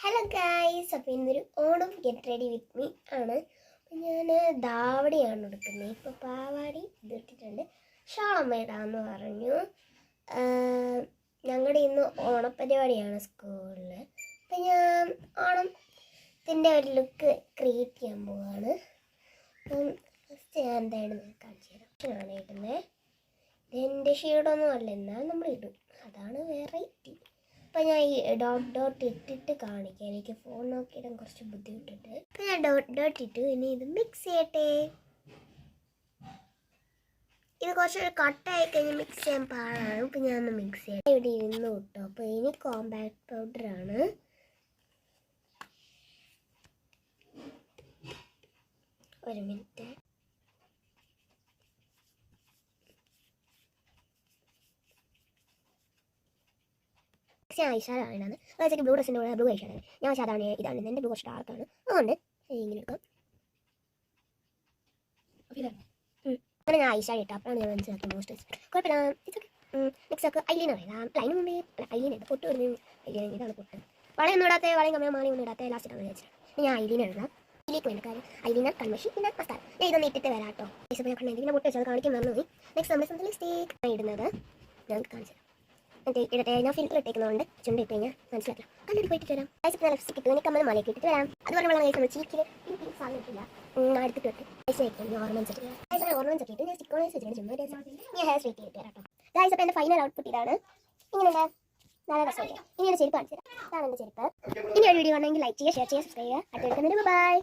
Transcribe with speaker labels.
Speaker 1: Hello guys, അപ്പോൾ ഇന്നൊരു Onam get ready with me ആണ്. അപ്പം ഞാൻ ധാവടിയാണ് എടുക്കുന്നത്. ഇപ്പോൾ പാവാടി ഇതിട്ടിട്ടുണ്ട്. ഷാളമ്മ ഇടാമെന്ന് പറഞ്ഞു. ഞങ്ങളുടെ ഇന്ന് ഓണപ്പരിപാടിയാണ് സ്കൂളിൽ. അപ്പം ഞാൻ ഓണത്തിൻ്റെ ഒരു ലുക്ക് ക്രിയേറ്റ് ചെയ്യാൻ പോവുകയാണ്. അപ്പം ഫസ്റ്റ് ഞാൻ എന്തായാലും കാണിച്ചു തരാം. ആണ് ഇടുന്നത്. എൻ്റെ ഷീഡൊന്നും അല്ല, എന്നാൽ നമ്മൾ ഇടും, അതാണ് വെറൈറ്റി. അപ്പം ഞാൻ ഈ ഡോട്ട് ഇട്ടിട്ട് കാണിക്കാം. എനിക്ക് ഫോൺ നോക്കിയിടാൻ കുറച്ച് ബുദ്ധിമുട്ടുണ്ട്. അപ്പം ഞാൻ ഡോട്ട് ഇട്ടു. ഇനി ഇത് മിക്സ് ചെയ്യട്ടെ. ഇത് കുറച്ചൊരു കട്ടായി കഴിഞ്ഞ് മിക്സ് ചെയ്യാൻ പാടാണ്. ഇപ്പം ഞാനൊന്ന് മിക്സ് ചെയ്യാം. ഇവിടെ ഇരുന്ന് കിട്ടും. അപ്പോൾ ഇനി കോമ്പാക്ട് പൗഡറാണ്. ഒരു മിനിറ്റ്. ഐഷാഡാണ് ഇടാണ്. അതായത് ബ്ലൂ ഡ്രസ്സിൻ്റെ കൂടെ ബ്ലൂ ഐഷാഡാണ്. ഞാൻ സാധാരണ ഇതാണ്. എൻ്റെ ബ്ലൂ കുറച്ച് ഡാർക്കാണ്, അതുകൊണ്ട് ഇങ്ങനെ എടുക്കാം. അങ്ങനെ ഞാൻ ഐഷാഡ് ഇട്ടു. അപ്പോഴാണ് ഞാൻ മനസ്സിലാക്കി മോസ്റ്റേഴ്സ് കുഴപ്പമില്ല. മിക്സൊക്കെ ഐലീനർ ഇടാം. ലൈന് മുമ്പേ ഐലീൻ ഇടാം. പൊട്ട് വരുന്ന ഐലീൻ ഇതാണ് പൊട്ട്. വളയൊന്നും ഇടാത്ത, വളയും കമ്മിയോ മാളിയൊന്നും ഇടാത്ത ലാസ്റ്റാണ് വിചാരിച്ചത്. ഞാൻ ഐലീനർ ഇടാം. ഇതിലേക്ക് വേണ്ട കാര്യം ഐലീനർ, കൺമഷി, പിന്നെ മസ്താര. ഞാൻ ഇതൊന്ന് ഇട്ടിട്ട് വരാം കേട്ടോ. ഇതിനെ പൊട്ട് വെച്ചാൽ കാണിക്കാൻ മറന്നു പോയി. നെക്സ്റ്റ് നമ്മൾ ലിപ്സ്റ്റിക് ഇടുന്നത് ഞാൻ കാണിച്ചു തരാം. ഇടട്ടെ. ഞാൻ ഫിൽറ്റർ ഇട്ടേക്കുന്നതുകൊണ്ട് ചുണ്ടിട്ട് കഴിഞ്ഞാൽ മനസ്സിലാക്കാം. കണ്ണടി പോയിട്ട് വരാം. ലിപ്സ്റ്റിക് ഇട്ട് എനിക്ക് കമ്മൽ മലയൊക്കെ ഇട്ടിട്ട് വരാം. അത് പറഞ്ഞ നമ്മൾ ചീക്കിൽ സാധനം ഇട്ടില്ല, അടുത്തിട്ട് വെട്ട് പൈസ വയ്ക്കും. ഓർണമെന്റ്സ് ഇട്ടില്ല. ഓർണമെന്റ്സ് ഇട്ടിട്ട് ഞാൻ സ്റ്റിക്കോണേഴ്സ് വെച്ചിട്ട് ചുമ്മാ ഞാൻ ഹെയർ സ്ട്രൈറ്റ് ചെയ്തിട്ട് വരാം കേട്ടോ. ഗൈസ്, അപ്പോൾ എൻ്റെ ഫൈനൽ ഔട്ട്പുട്ട് ഇതാണ്. ഇങ്ങനെയുണ്ട്. നല്ല രസമില്ല. ഇനി എൻ്റെ ചെരുപ്പ് കാണിച്ചു തരാം. ഇതാണ് എൻ്റെ ചെരുപ്പ്. ഇനി ഒരു വീഡിയോ ആണെങ്കിൽ ലൈക്ക് ചെയ്യുക, ഷെയർ ചെയ്യുക, സബ്സ്ക്രൈബ് ചെയ്യുക. അടുത്ത ബൈ.